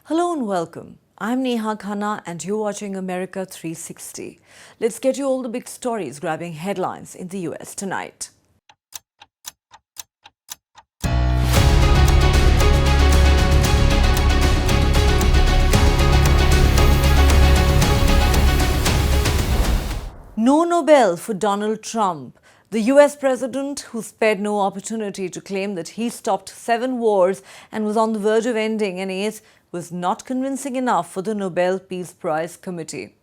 Hello and welcome. I'm Neha Khanna and you're watching America 360. Let's get you all the big stories grabbing headlines in the US tonight. No Nobel for Donald Trump. The US president, who spared no opportunity to claim that he stopped 7 wars and was on the verge of ending an 8th, was not convincing enough for the Nobel Peace Prize Committee.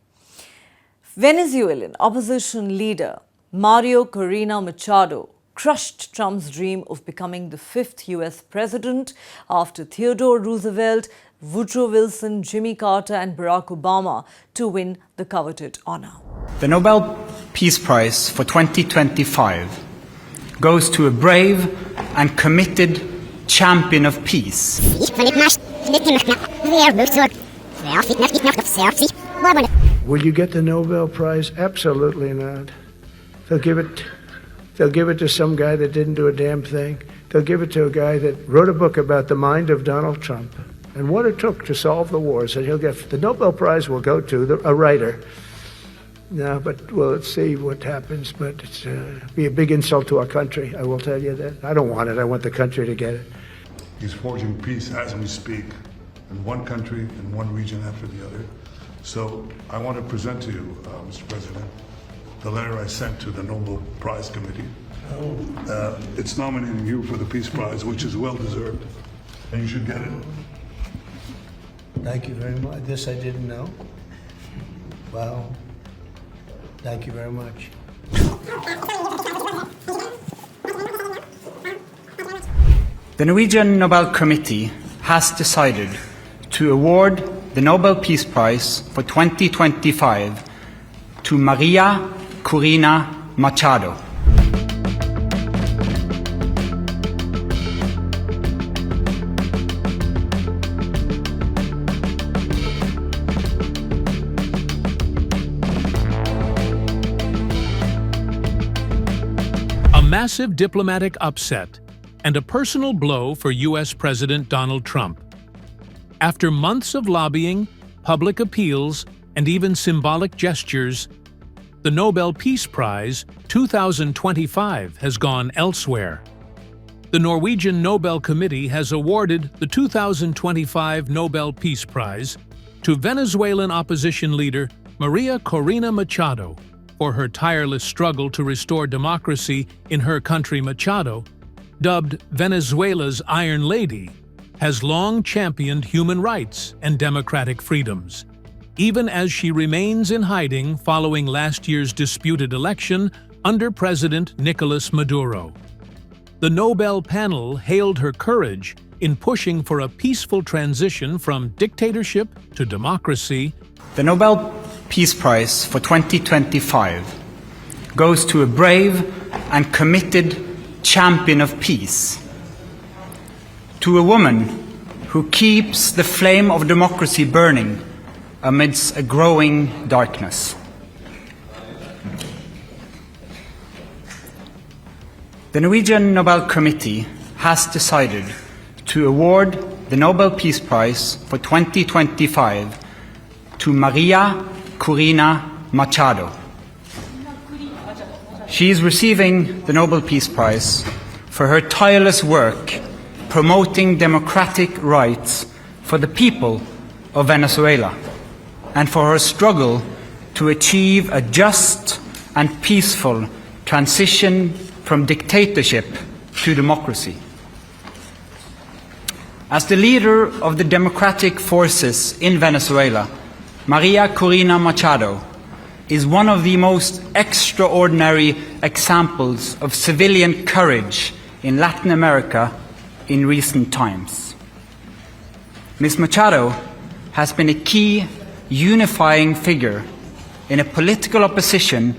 Venezuelan opposition leader Mario Corina Machado crushed Trump's dream of becoming the 5th US president after Theodore Roosevelt, Woodrow Wilson, Jimmy Carter and Barack Obama to win the coveted honor. The Nobel Peace Prize for 2025 goes to a brave and committed champion of peace. Will you get the Nobel Prize? Absolutely not. They'll give it to some guy that didn't do a damn thing. They'll give it to a guy that wrote a book about the mind of Donald Trump and what it took to solve the wars. And he'll get the Nobel Prize will go to a writer. No, but well, let's see what happens. But it's be a big insult to our country. I will tell you that. I don't want it. I want the country to get it. He's forging peace as we speak, in one country, in one region after the other. So I want to present to you, Mr. President, the letter I sent to the Nobel Prize Committee. It's nominating you for the Peace Prize, which is well-deserved, and you should get it. Thank you very much. This I didn't know. Wow. Thank you very much. The Norwegian Nobel Committee has decided to award the Nobel Peace Prize for 2025 to Maria Corina Machado. A massive diplomatic upset and a personal blow for U.S. President Donald Trump. After months of lobbying, public appeals, and even symbolic gestures, the Nobel Peace Prize 2025 has gone elsewhere. The Norwegian Nobel Committee has awarded the 2025 Nobel Peace Prize to Venezuelan opposition leader Maria Corina Machado for her tireless struggle to restore democracy in her country. Machado, dubbed Venezuela's Iron Lady, has long championed human rights and democratic freedoms, even as she remains in hiding following last year's disputed election under President Nicolas Maduro. The Nobel panel hailed her courage in pushing for a peaceful transition from dictatorship to democracy. The Nobel Peace Prize for 2025 goes to a brave and committed champion of peace, to a woman who keeps the flame of democracy burning amidst a growing darkness. The Norwegian Nobel Committee has decided to award the Nobel Peace Prize for 2025 to Maria Corina Machado. She is receiving the Nobel Peace Prize for her tireless work promoting democratic rights for the people of Venezuela and for her struggle to achieve a just and peaceful transition from dictatorship to democracy. As the leader of the democratic forces in Venezuela, Maria Corina Machado is one of the most extraordinary examples of civilian courage in Latin America in recent times. Ms. Machado has been a key unifying figure in a political opposition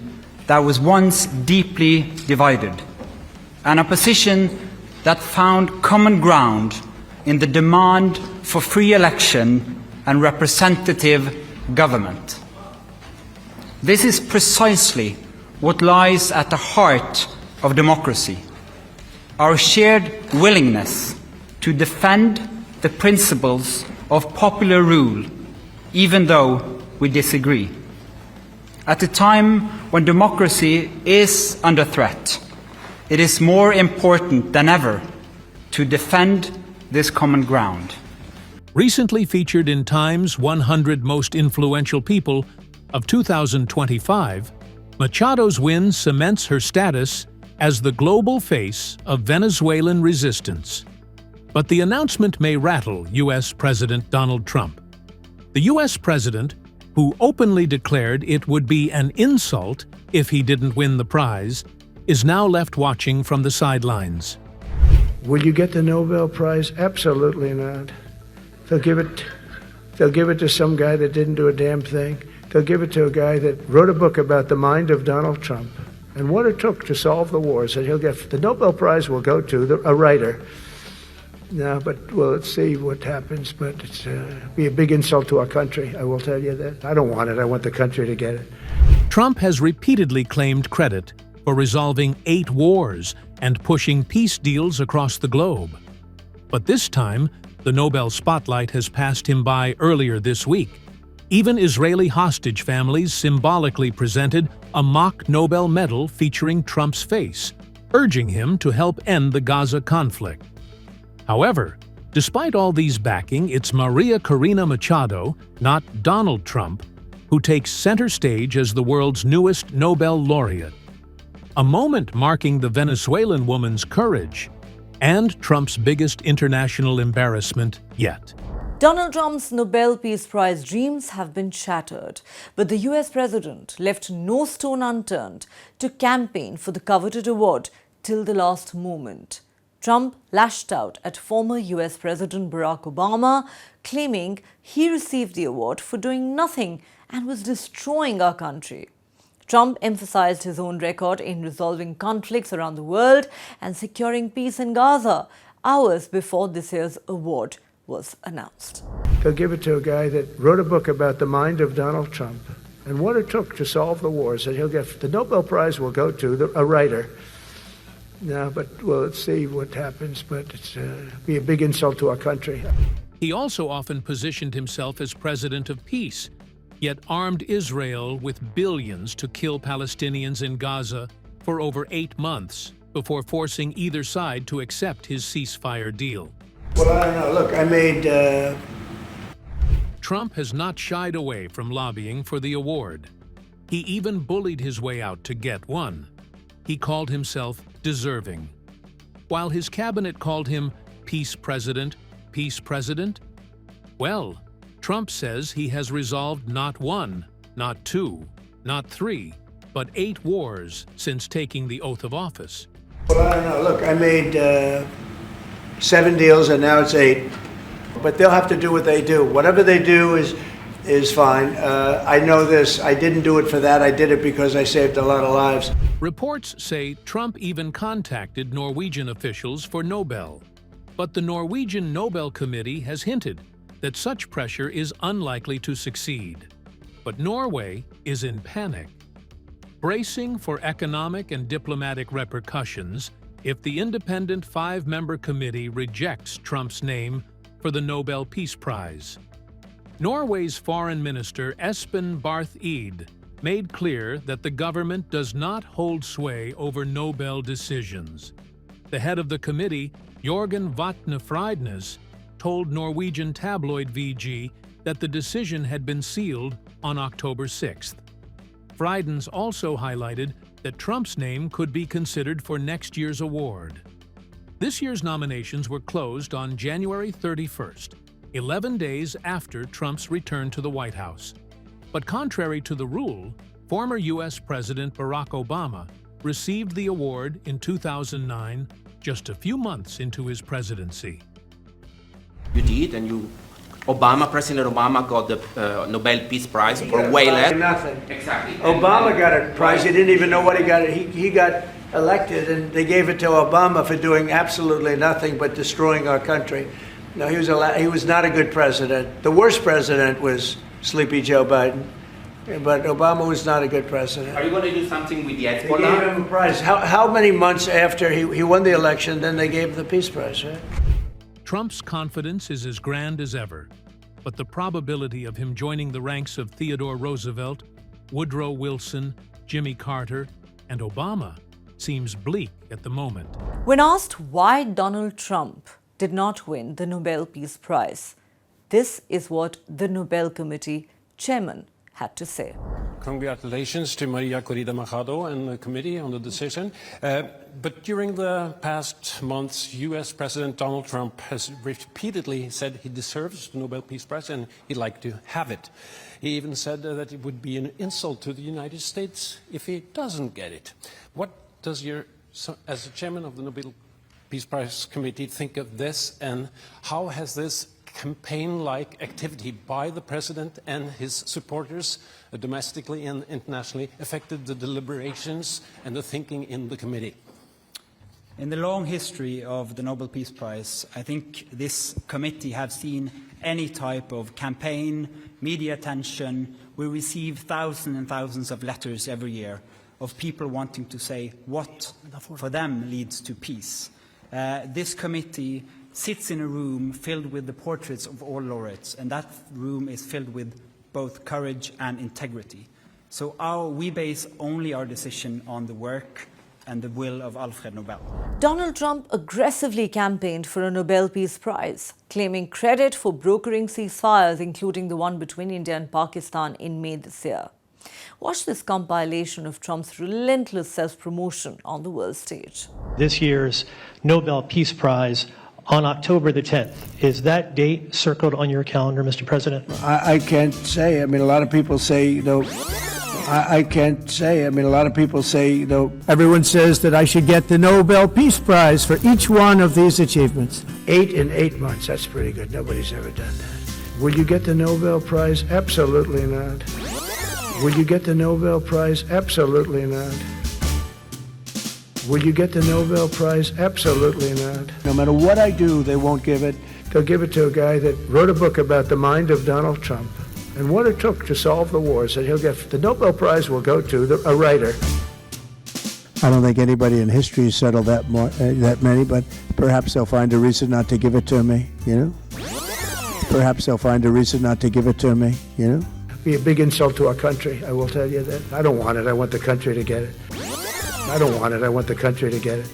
that was once deeply divided, an opposition that found common ground in the demand for free election and representative government. This is precisely what lies at the heart of democracy, our shared willingness to defend the principles of popular rule, even though we disagree. At a time when democracy is under threat, it is more important than ever to defend this common ground. Recently featured in Time's 100 Most Influential People of 2025, Machado's win cements her status as the global face of Venezuelan resistance. But the announcement may rattle U.S. President Donald Trump. The U.S. president, who openly declared it would be an insult if he didn't win the prize, is now left watching from the sidelines. Will you get the Nobel Prize? Absolutely not. They'll give it to some guy that didn't do a damn thing. They'll give it to a guy that wrote a book about the mind of Donald Trump and what it took to solve the wars. And he'll get the Nobel Prize will go to a writer. No, but well, let's see what happens. But it's be a big insult to our country. I will tell you that. I don't want it. I want the country to get it. Trump has repeatedly claimed credit for resolving 8 wars and pushing peace deals across the globe. But this time, the Nobel spotlight has passed him by earlier this week. Even Israeli hostage families symbolically presented a mock Nobel medal featuring Trump's face, urging him to help end the Gaza conflict. However, despite all these backing, it's Maria Corina Machado, not Donald Trump, who takes center stage as the world's newest Nobel laureate. A moment marking the Venezuelan woman's courage and Trump's biggest international embarrassment yet. Donald Trump's Nobel Peace Prize dreams have been shattered, but the US president left no stone unturned to campaign for the coveted award till the last moment. Trump lashed out at former US President Barack Obama, claiming he received the award for doing nothing and was destroying our country. Trump emphasized his own record in resolving conflicts around the world and securing peace in Gaza, hours before this year's award was announced. They'll give it to a guy that wrote a book about the mind of Donald Trump and what it took to solve the wars. And he'll get the Nobel Prize will go to a writer. No, but well, let's see what happens. But it's be a big insult to our country. He also often positioned himself as president of peace, yet armed Israel with billions to kill Palestinians in Gaza for over 8 months before forcing either side to accept his ceasefire deal. Well, I don't know. Look, I made... Trump has not shied away from lobbying for the award. He even bullied his way out to get one. He called himself deserving. While his cabinet called him peace president, well, Trump says he has resolved not 1, not 2, not 3, but 8 wars since taking the oath of office. Well, I don't know. Look, I made 7 deals and now it's 8. But they'll have to do what they do. Whatever they do is fine. I know this. I didn't do it for that. I did it because I saved a lot of lives. Reports say Trump even contacted Norwegian officials for Nobel. But the Norwegian Nobel Committee has hinted that such pressure is unlikely to succeed. But Norway is in panic, bracing for economic and diplomatic repercussions if the independent 5-member committee rejects Trump's name for the Nobel Peace Prize. Norway's Foreign Minister Espen Barth Eide made clear that the government does not hold sway over Nobel decisions. The head of the committee, Jørgen Vatne Freidnes, told Norwegian tabloid VG that the decision had been sealed on October 6th. Freidnes also highlighted that Trump's name could be considered for next year's award. This year's nominations were closed on January 31st, 11 days after Trump's return to the White House. But contrary to the rule, former U.S. President Barack Obama received the award in 2009, just a few months into his presidency. You did, and President Obama got the Nobel Peace Prize for way less. Nothing. Exactly. Obama got a prize. He didn't even know what he got. He got elected, and they gave it to Obama for doing absolutely nothing but destroying our country. No, he was not a good president. The worst president was Sleepy Joe Biden, but Obama was not a good president. Are you going to do something with the They gave Hezbollah? him a prize. How many months after he won the election, then they gave him the Peace Prize, right? Trump's confidence is as grand as ever, but the probability of him joining the ranks of Theodore Roosevelt, Woodrow Wilson, Jimmy Carter, and Obama seems bleak at the moment. When asked why Donald Trump did not win the Nobel Peace Prize, this is what the Nobel Committee chairman had to say. Congratulations to Maria Corina Machado and the committee on the decision. But during the past months, U.S. President Donald Trump has repeatedly said he deserves the Nobel Peace Prize and he'd like to have it. He even said that it would be an insult to the United States if he doesn't get it. What does as the chairman of the Nobel Peace Prize Committee, think of this, and how has this campaign-like activity by the president and his supporters, domestically and internationally, affected the deliberations and the thinking in the committee? In the long history of the Nobel Peace Prize, I think this committee has seen any type of campaign, media attention. We receive thousands and thousands of letters every year of people wanting to say what for them leads to peace. This committee sits in a room filled with the portraits of all laureates, and that room is filled with both courage and integrity. So we base only our decision on the work and the will of Alfred Nobel. Donald Trump aggressively campaigned for a Nobel Peace Prize, claiming credit for brokering ceasefires, including the one between India and Pakistan in May this year. Watch this compilation of Trump's relentless self-promotion on the world stage. This year's Nobel Peace Prize on October the 10th. Is that date circled on your calendar, Mr. President? I can't say. I mean, a lot of people say, I can't say. I mean, a lot of people say, Everyone says that I should get the Nobel Peace Prize for each one of these achievements. 8 in 8 months, that's pretty good. Nobody's ever done that. Will you get the Nobel Prize? Absolutely not. Will you get the Nobel Prize? Absolutely not. Will you get the Nobel Prize? Absolutely not. No matter what I do, they won't give it. They'll give it to a guy that wrote a book about the mind of Donald Trump and what it took to solve the wars. And he'll get the Nobel Prize will go to a writer. I don't think anybody in history has settled that many, but perhaps they'll find a reason not to give it to me, Perhaps they'll find a reason not to give it to me, Be a big insult to our country, I will tell you that. I don't want it. I want the country to get it. I don't want it. I want the country to get it.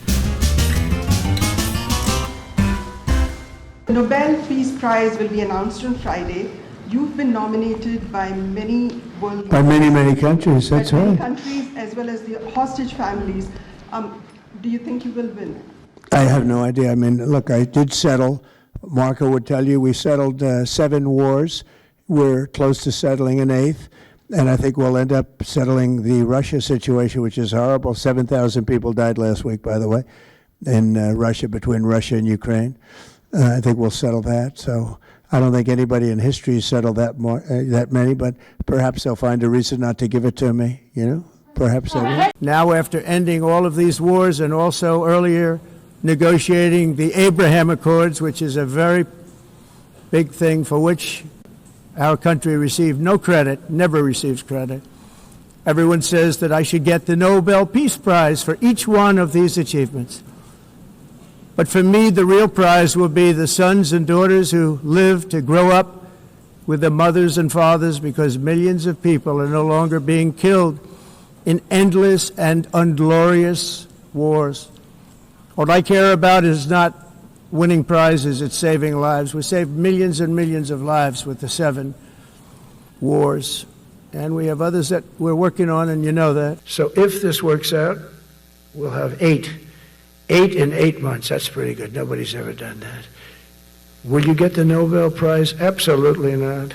The Nobel Peace Prize will be announced on Friday. You've been nominated by many world by many countries. That's many right. Countries as well as the hostage families. Do you think you will win? I have no idea. I mean, look, I did settle. Marco would tell you we settled 7 wars. We're close to settling an 8th. And I think we'll end up settling the Russia situation, which is horrible. 7,000 people died last week, by the way, in Russia, between Russia and Ukraine. I think we'll settle that. So I don't think anybody in history has settled that many, but perhaps they'll find a reason not to give it to me, Perhaps they will. Now, after ending all of these wars and also earlier negotiating the Abraham Accords, which is a very big thing for which our country received no credit, never receives credit. Everyone says that I should get the Nobel Peace Prize for each one of these achievements. But for me, the real prize will be the sons and daughters who live to grow up with their mothers and fathers, because millions of people are no longer being killed in endless and unglorious wars. What I care about is not winning prizes, it's saving lives. We saved millions and millions of lives with the 7 wars. And we have others that we're working on, and you know that. So if this works out, we'll have 8. 8 in 8 months, that's pretty good. Nobody's ever done that. Will you get the Nobel Prize? Absolutely not.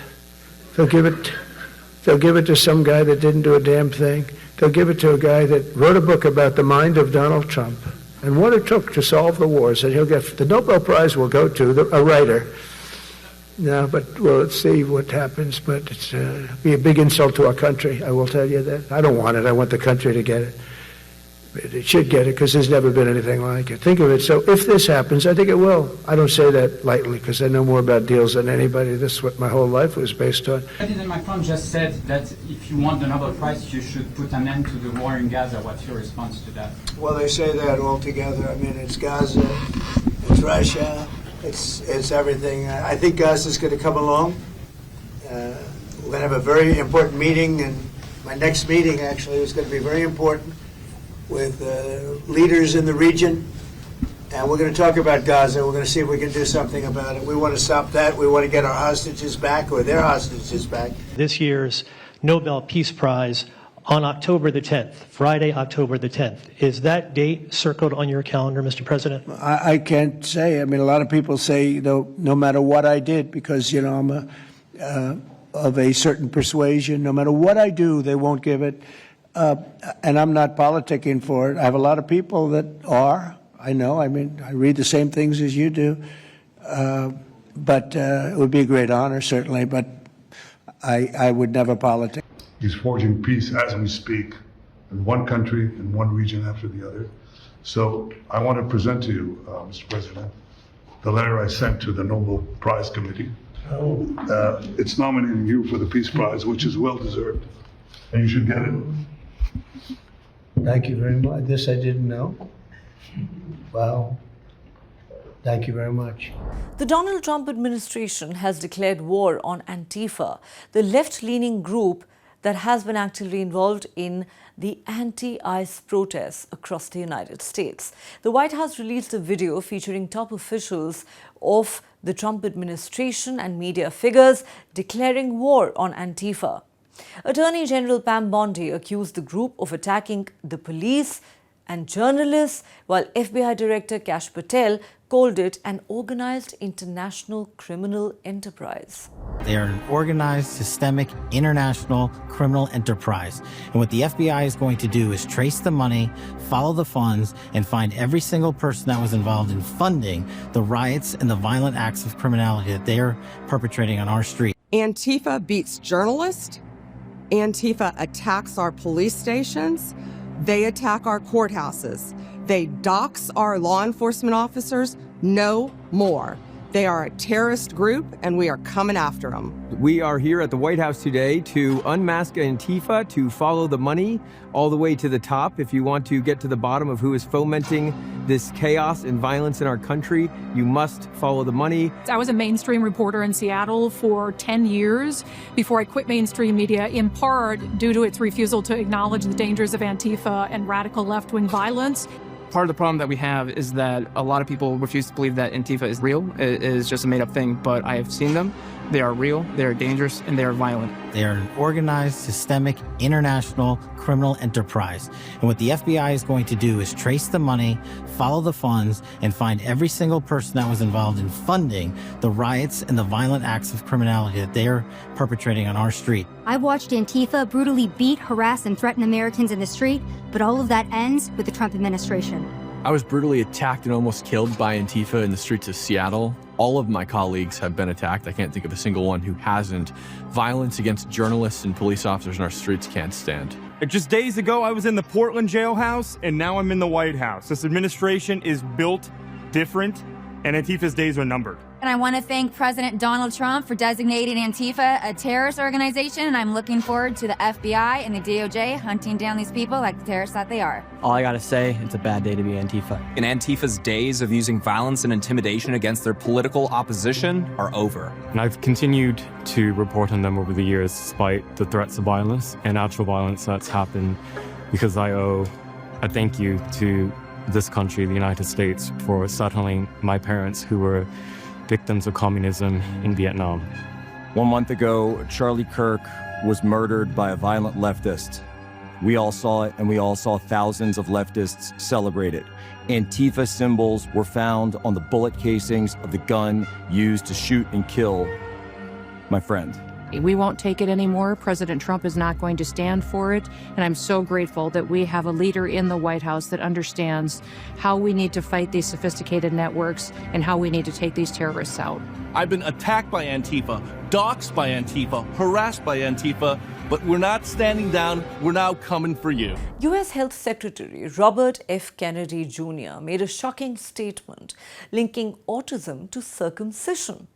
They'll give it to some guy that didn't do a damn thing. They'll give it to a guy that wrote a book about the mind of Donald Trump and what it took to solve the wars. And he'll get the Nobel Prize will go to a writer. No, but we'll see what happens. But it's be a big insult to our country. I will tell you that. I don't want it. I want the country to get it. It should get it because there's never been anything like it. Think of it. So if this happens, I think it will. I don't say that lightly because I know more about deals than anybody. This is what my whole life was based on. President Macron just said that if you want the Nobel Prize, you should put an end to the war in Gaza. What's your response to that? Well, they say that all together. I mean, it's Gaza, it's Russia, it's everything. I think Gaza's going to come along. We're going to have a very important meeting, and my next meeting actually is going to be very important with leaders in the region. And we're going to talk about Gaza. We're going to see if we can do something about it. We want to stop that. We want to get our hostages back, or their hostages back. This year's Nobel Peace Prize on October the 10th, Friday, October the 10th. Is that date circled on your calendar, Mr. President? I can't say. I mean, a lot of people say, no matter what I did, because, I'm of a certain persuasion, no matter what I do, they won't give it. And I'm not politicking for it. I have a lot of people that are. I know. I mean, I read the same things as you do. But it would be a great honor, certainly. But I would never politic. He's forging peace as we speak in one country, in one region after the other. So I want to present to you, Mr. President, the letter I sent to the Nobel Prize Committee. It's nominating you for the Peace Prize, which is well deserved, and you should get it. Thank you very much. This I didn't know. Wow. Thank you very much. The Donald Trump administration has declared war on Antifa, the left-leaning group that has been actively involved in the anti-ICE protests across the United States. The White House released a video featuring top officials of the Trump administration and media figures declaring war on Antifa. Attorney General Pam Bondi accused the group of attacking the police and journalists, while FBI Director Kash Patel called it an organized international criminal enterprise. They are an organized, systemic, international criminal enterprise. And what the FBI is going to do is trace the money, follow the funds, and find every single person that was involved in funding the riots and the violent acts of criminality that they are perpetrating on our street. Antifa beats journalists. Antifa attacks our police stations. They attack our courthouses. They dox our law enforcement officers. No more. They are a terrorist group, and we are coming after them. We are here at the White House today to unmask Antifa, to follow the money all the way to the top. If you want to get to the bottom of who is fomenting this chaos and violence in our country, you must follow the money. I was a mainstream reporter in Seattle for 10 years before I quit mainstream media, in part due to its refusal to acknowledge the dangers of Antifa and radical left-wing violence. Part of the problem that we have is that a lot of people refuse to believe that Antifa is real. It is just a made-up thing, but I have seen them. They are real, they are dangerous, and they are violent. They are an organized, systemic, international criminal enterprise. And what the FBI is going to do is trace the money, follow the funds, and find every single person that was involved in funding the riots and the violent acts of criminality that they are perpetrating on our street. I've watched Antifa brutally beat, harass, and threaten Americans in the street, but all of that ends with the Trump administration. I was brutally attacked and almost killed by Antifa in the streets of Seattle. All of my colleagues have been attacked. I can't think of a single one who hasn't. Violence against journalists and police officers in our streets can't stand. Just days ago, I was in the Portland jailhouse, and now I'm in the White House. This administration is built different, and Antifa's days are numbered. And I want to thank President Donald Trump for designating Antifa a terrorist organization, and I'm looking forward to the FBI and the DOJ hunting down these people like the terrorists that they are. All I gotta say, it's a bad day to be Antifa. And Antifa's days of using violence and intimidation against their political opposition are over. And I've continued to report on them over the years, despite the threats of violence and actual violence that's happened, because I owe a thank you to this country, the United States, for settling my parents who were victims of communism in Vietnam. 1 month ago, Charlie Kirk was murdered by a violent leftist. We all saw it, and we all saw thousands of leftists celebrate it. Antifa symbols were found on the bullet casings of the gun used to shoot and kill my friend. We won't take it anymore. President Trump is not going to stand for it. And I'm so grateful that we have a leader in the White House that understands how we need to fight these sophisticated networks and how we need to take these terrorists out. I've been attacked by Antifa, doxxed by Antifa, harassed by Antifa, but we're not standing down. We're now coming for you. U.S. Health Secretary Robert F. Kennedy Jr. made a shocking statement linking autism to circumcision.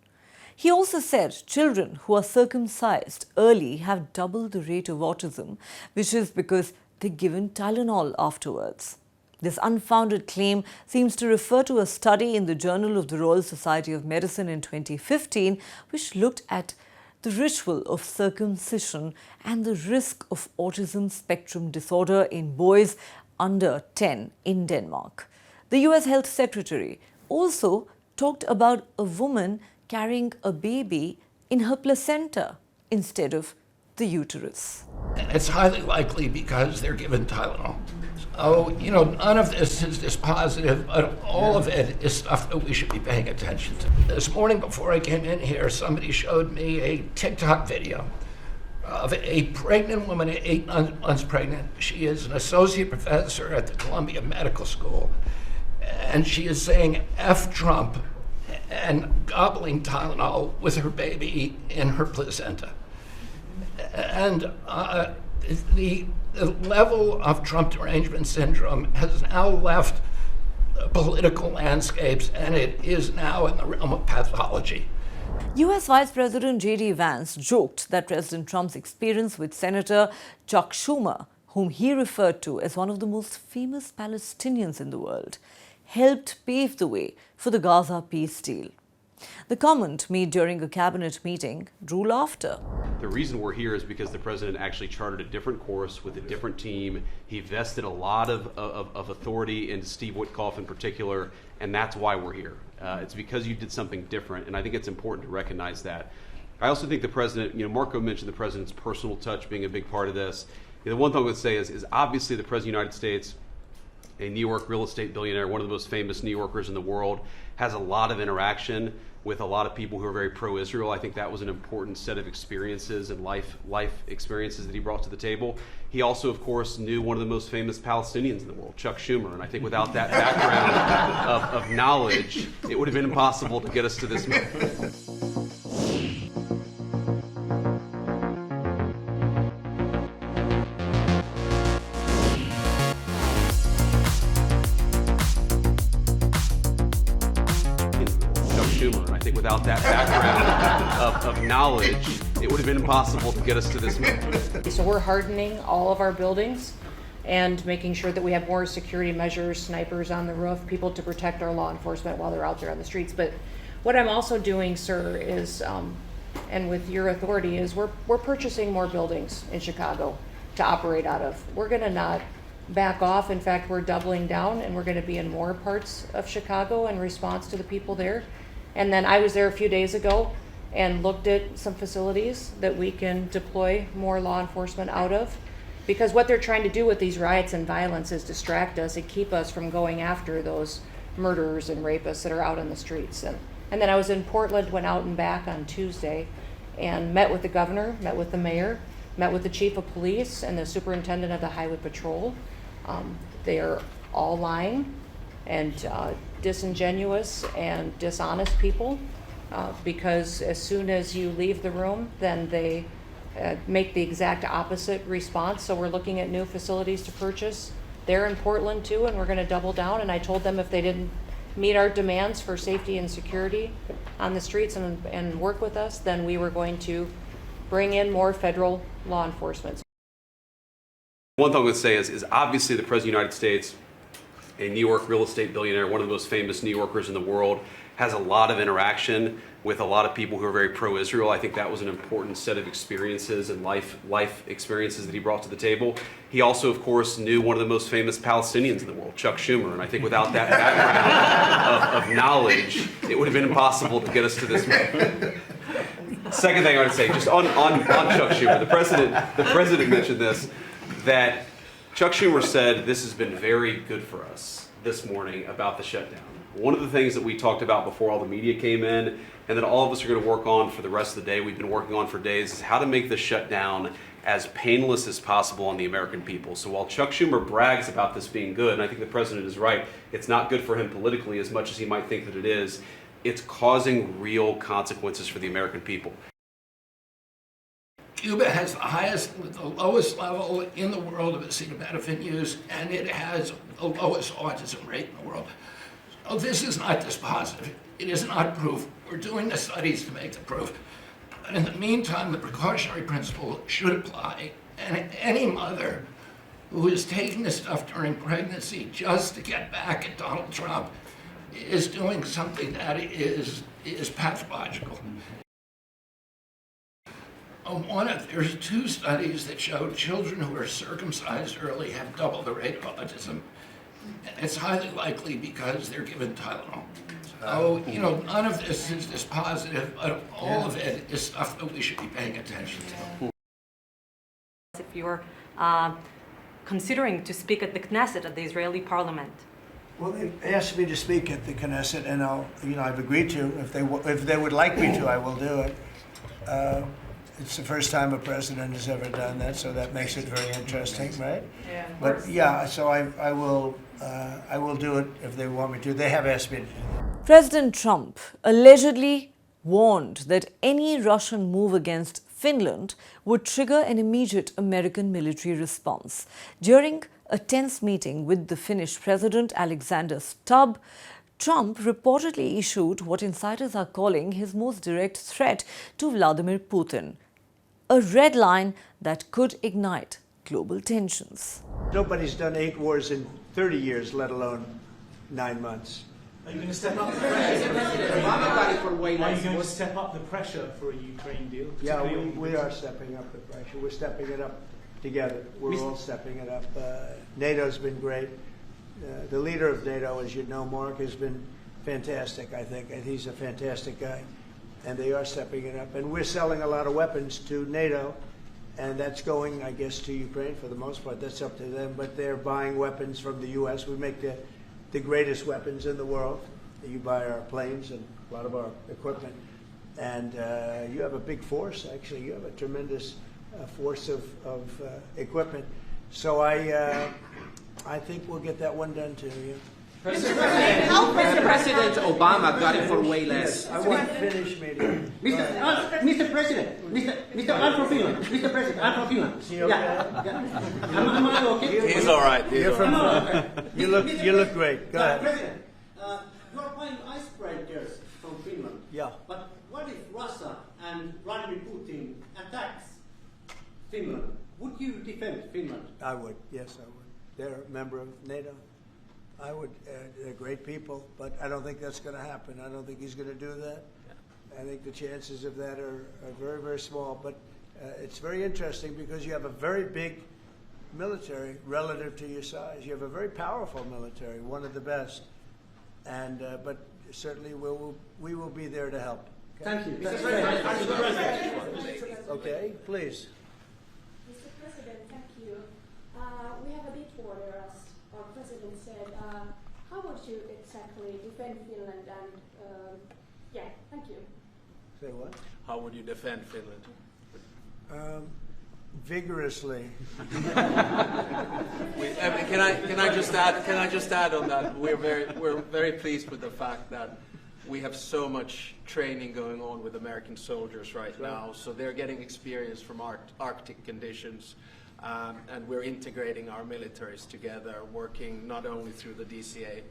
He also said children who are circumcised early have double the rate of autism, which is because they're given Tylenol afterwards. This unfounded claim seems to refer to a study in the Journal of the Royal Society of Medicine in 2015, which looked at the ritual of circumcision and the risk of autism spectrum disorder in boys under 10 in Denmark. The US Health Secretary also talked about a woman carrying a baby in her placenta instead of the uterus. It's highly likely because they're given Tylenol. So, none of this is dispositive, but all of it is stuff that we should be paying attention to. This morning before I came in here, somebody showed me a TikTok video of a pregnant woman, 8 months pregnant. She is an associate professor at the Columbia Medical School, and she is saying F Trump and gobbling Tylenol with her baby in her placenta. And the level of Trump derangement syndrome has now left political landscapes, and it is now in the realm of pathology. US Vice President J.D. Vance joked that President Trump's experience with Senator Chuck Schumer, whom he referred to as one of the most famous Palestinians in the world, helped pave the way for the Gaza peace deal. The comment made during a cabinet meeting drew laughter. The reason we're here is because the president actually charted a different course with a different team. He vested a lot of authority in Steve Witkoff in particular, and that's why we're here. It's because you did something different, and I think it's important to recognize that. I also think the president, Marco mentioned the president's personal touch being a big part of this. The one thing I would say is obviously the president of the United States, a New York real estate billionaire, one of the most famous New Yorkers in the world, has a lot of interaction with a lot of people who are very pro-Israel. I think that was an important set of experiences and life experiences that he brought to the table. He also, of course, knew one of the most famous Palestinians in the world, Chuck Schumer. And I think without that background of knowledge, it would have been impossible to get us to this moment. And I think without that background of knowledge, it would have been impossible to get us to this moment. So we're hardening all of our buildings and making sure that we have more security measures, snipers on the roof, people to protect our law enforcement while they're out there on the streets. But what I'm also doing, sir, is, and with your authority, is we're purchasing more buildings in Chicago to operate out of. We're going to not back off. In fact, we're doubling down, and we're going to be in more parts of Chicago in response to the people there. And then I was there a few days ago and looked at some facilities that we can deploy more law enforcement out of. Because what they're trying to do with these riots and violence is distract us and keep us from going after those murderers and rapists that are out on the streets. And then I was in Portland, went out and back on Tuesday and met with the governor, met with the mayor, met with the chief of police and the superintendent of the highway patrol. They are all lying and disingenuous and dishonest people, because as soon as you leave the room, then they make the exact opposite response. So we're looking at new facilities to purchase. They're in Portland too, and we're going to double down. And I told them if they didn't meet our demands for safety and security on the streets and work with us, then we were going to bring in more federal law enforcement. One thing I would say is obviously the president of the United States, a New York real estate billionaire, one of the most famous New Yorkers in the world, has a lot of interaction with a lot of people who are very pro-Israel. I think that was an important set of experiences and life experiences that he brought to the table. He also, of course, knew one of the most famous Palestinians in the world, Chuck Schumer. And I think without that background of knowledge, it would have been impossible to get us to this moment. Second thing I would say, just on Chuck Schumer, the president mentioned this, that Chuck Schumer said this has been very good for us this morning about the shutdown. One of the things that we talked about before all the media came in, and that all of us are going to work on for the rest of the day, we've been working on for days, is how to make the shutdown as painless as possible on the American people. So while Chuck Schumer brags about this being good, and I think the president is right, it's not good for him politically as much as he might think that it is, it's causing real consequences for the American people. Cuba has the lowest level in the world of acetaminophen use, and it has the lowest autism rate in the world. So this is not dispositive. It is not proof. We're doing the studies to make the proof. But in the meantime, the precautionary principle should apply. And any mother who is taking this stuff during pregnancy just to get back at Donald Trump is doing something that is pathological. There's 2 studies that show children who are circumcised early have double the rate of autism. And it's highly likely because they're given Tylenol. So, none of this is dispositive, but all of it is stuff that we should be paying attention to. If you're considering to speak at the Knesset, at the Israeli parliament. Well, they asked me to speak at the Knesset, and I've agreed to. If they would like me to, I will do it. It's the first time a president has ever done that, so that makes it very interesting, right? Yeah. But yeah, so I will do it if they want me to. They have asked me to do that. President Trump allegedly warned that any Russian move against Finland would trigger an immediate American military response. During a tense meeting with the Finnish President Alexander Stubb, Trump reportedly issued what insiders are calling his most direct threat to Vladimir Putin, a red line that could ignite global tensions. Nobody's done 8 wars in 30 years, let alone 9 months. Are you going to step up the pressure? Are you going to step up the pressure for a Ukraine deal? Yeah, we are stepping up the pressure. We're stepping it up together. We're all stepping it up. NATO's been great. The leader of NATO, as you know, Mark, has been fantastic, I think. And he's a fantastic guy. And they are stepping it up. And we're selling a lot of weapons to NATO. And that's going, I guess, to Ukraine for the most part. That's up to them. But they're buying weapons from the U.S. We make the greatest weapons in the world. You buy our planes and a lot of our equipment. And you have a big force, actually. You have a tremendous force of equipment. So I think we'll get that one done too. Yeah. President Obama got it for way less. I want to finish, maybe. Mr. President, Mr. I'm from Finland. Mr. President, I'm from Finland. Is he okay? Yeah. Am I okay? He's all right. You look great. Go ahead. President, you're buying icebreakers from Finland. Yeah. But what if Russia and Vladimir Putin attacks Finland? Would you defend Finland? I would. Yes, I would. They're a member of NATO. I would. They're great people, but I don't think that's going to happen. I don't think he's going to do that. I think the chances of that are very, very small. But it's very interesting because you have a very big military relative to your size. You have a very powerful military, one of the best. And but certainly we will be there to help. Okay? Thank you. Mr. President. Okay, please. Mr. President, thank you. We have a bit order, as our president said. How would you exactly defend Finland? And yeah, thank you. Say what? How would you defend Finland? Vigorously. Can I just add on that? We're very pleased with the fact that we have so much training going on with American soldiers right now. So they're getting experience from Arctic conditions. And we're integrating our militaries together, working not only through the DCA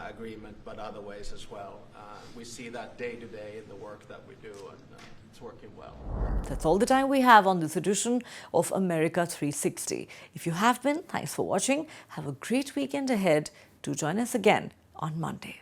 agreement, but other ways as well. We see that day to day in the work that we do, and it's working well. That's all the time we have on this edition of America 360. If you have been, thanks for watching. Have a great weekend ahead. Do join us again on Monday.